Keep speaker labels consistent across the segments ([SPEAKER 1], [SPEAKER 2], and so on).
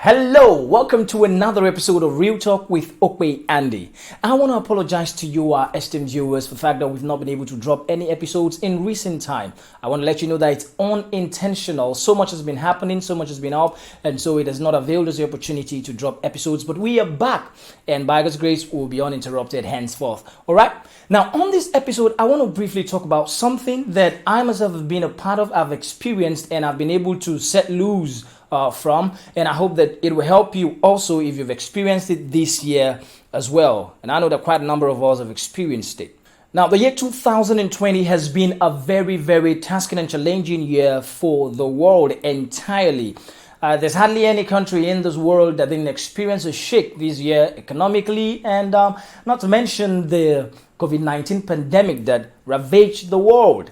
[SPEAKER 1] Hello, welcome to another episode of Real Talk with Okwe Andy. I want to apologize to you, our esteemed viewers, for the fact that we've not been able to drop any episodes in recent time. I want to let you know that it's unintentional. So much has been happening, so much has been up, and so it has not availed us the opportunity to drop episodes. But we are back, and by God's grace, we'll be uninterrupted henceforth. All right. Now, on this episode, I want to briefly talk about something that I myself have been a part of, I've experienced, and I've been able to set loose from, and I hope that it will help you also if you've experienced it this year as well. And I know that quite a number of us have experienced it. Now, the year 2020 has been a very, very tasking and challenging year for the world entirely. There's hardly any country in this world that didn't experience a shake this year economically, and not to mention the COVID-19 pandemic that ravaged the world.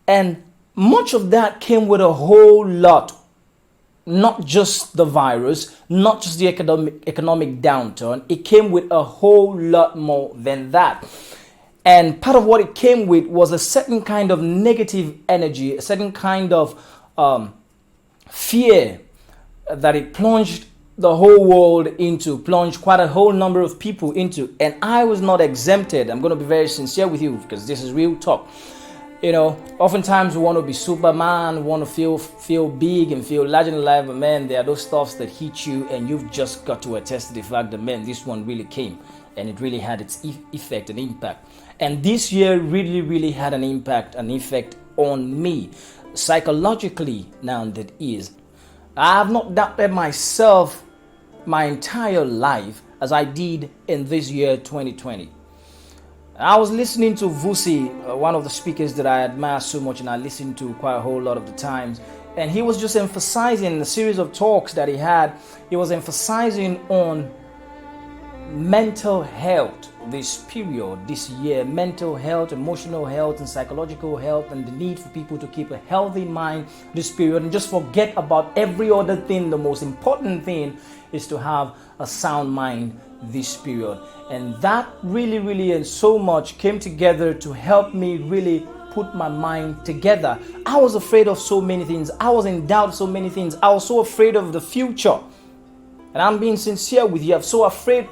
[SPEAKER 1] And much of that came with a whole lot, not just the virus, not just the economic downturn. It came with a whole lot more than that. And part of what it came with was a certain kind of negative energy, a certain kind of fear that it plunged the whole world into, plunged quite a whole number of people into. And I was not exempted. I'm going to be very sincere with you because this is real talk. You know, oftentimes we want to be Superman, we want to feel big and feel larger than life, but man, there are those stuffs that hit you and you've just got to attest to the fact that, man, this one really came and it really had its effect and impact. And this year really had an impact, an effect on me, psychologically now that is. I have not doubted myself my entire life as I did in this year 2020. I was listening to Vusi, one of the speakers that I admire so much and I listen to quite a whole lot of the times. And he was just emphasizing the series of talks that he had. He was emphasizing on mental health this period, this year. Mental health, emotional health, and psychological health, and the need for people to keep a healthy mind this period and just forget about every other thing. The most important thing is to have a sound mind this period. And that really and so much came together to help me really put my mind together. I was afraid of so many things. I was in doubt of so many things. I was so afraid of the future. And I'm being sincere with you. I was so afraid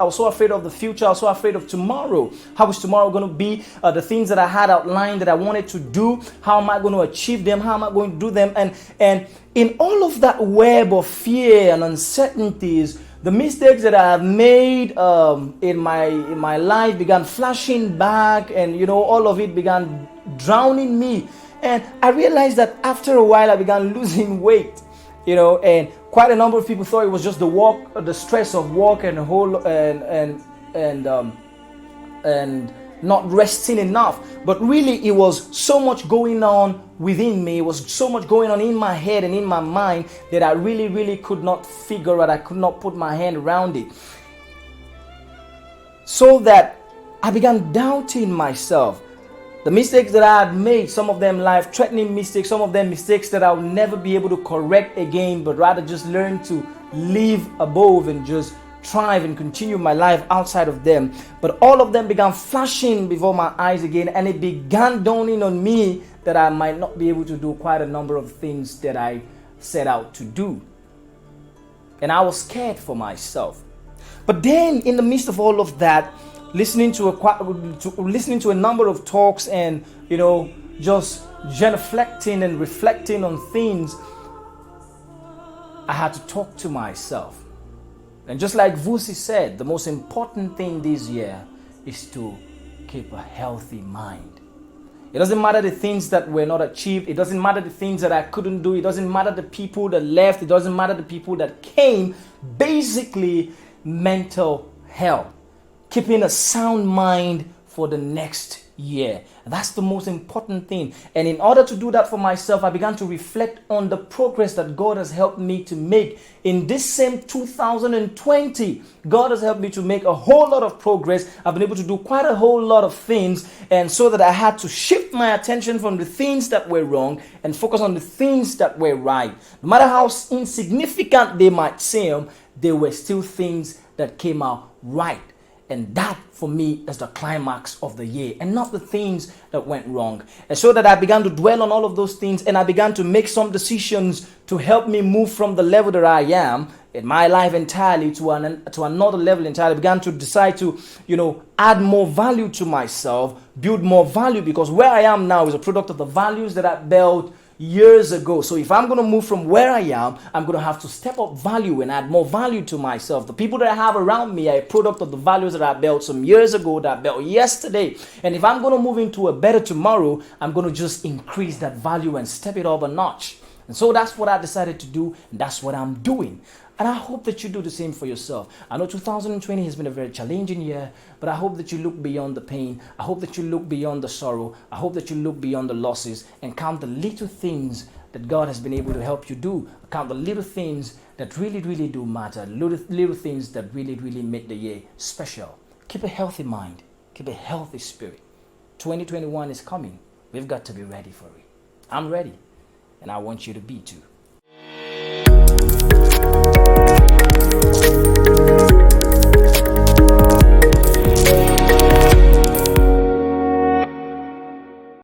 [SPEAKER 1] of the future. I was so afraid of tomorrow. How is tomorrow going to be? The things that I had outlined that I wanted to do. How am I going to achieve them? How am I going to do them? And in all of that web of fear and uncertainties, the mistakes that I have made in my life began flashing back, and all of it began drowning me. And I realized that after a while I began losing weight, and quite a number of people thought it was just the stress of work and and not resting enough. But really, it was so much going on within me. It was so much going on in my head and in my mind that I really could not figure out. I could not put my hand around it. So that I began doubting myself. The mistakes that I had made, some of them life-threatening mistakes, some of them mistakes that I'll never be able to correct again, but rather just learn to live above and just thrive and continue my life outside of them. But all of them began flashing before my eyes again, and it began dawning on me that I might not be able to do quite a number of things that I set out to do. And I was scared for myself. But then in the midst of all of that, listening to a number of talks and just genuflecting and reflecting on things, I had to talk to myself. And just like Vusi said, the most important thing this year is to keep a healthy mind. It doesn't matter the things that were not achieved. It doesn't matter the things that I couldn't do. It doesn't matter the people that left. It doesn't matter the people that came. Basically, mental health. Keeping a sound mind for the next year. That's the most important thing. And in order to do that for myself, I began to reflect on the progress that God has helped me to make. In this same 2020, God has helped me to make a whole lot of progress. I've been able to do quite a whole lot of things. And so that I had to shift my attention from the things that were wrong and focus on the things that were right. No matter how insignificant they might seem, they were still things that came out right. And that for me is the climax of the year, and not the things that went wrong. And so that I began to dwell on all of those things, and I began to make some decisions to help me move from the level that I am in my life entirely to another level entirely. I began to decide to, add more value to myself, build more value, because where I am now is a product of the values that I built years ago. So if I'm going to move from where I am, I'm going to have to step up value and add more value to myself. The people that I have around me are a product of the values that I built some years ago, that I built yesterday. And if I'm going to move into a better tomorrow, I'm going to just increase that value and step it up a notch. And so that's what I decided to do, and that's what I'm doing. And I hope that you do the same for yourself. I know 2020 has been a very challenging year, but I hope that you look beyond the pain. I hope that you look beyond the sorrow. I hope that you look beyond the losses and count the little things that God has been able to help you do. Count the little things that really, really do matter. Little things that really, really make the year special. Keep a healthy mind. Keep a healthy spirit. 2021 is coming. We've got to be ready for it. I'm ready, and I want you to be too.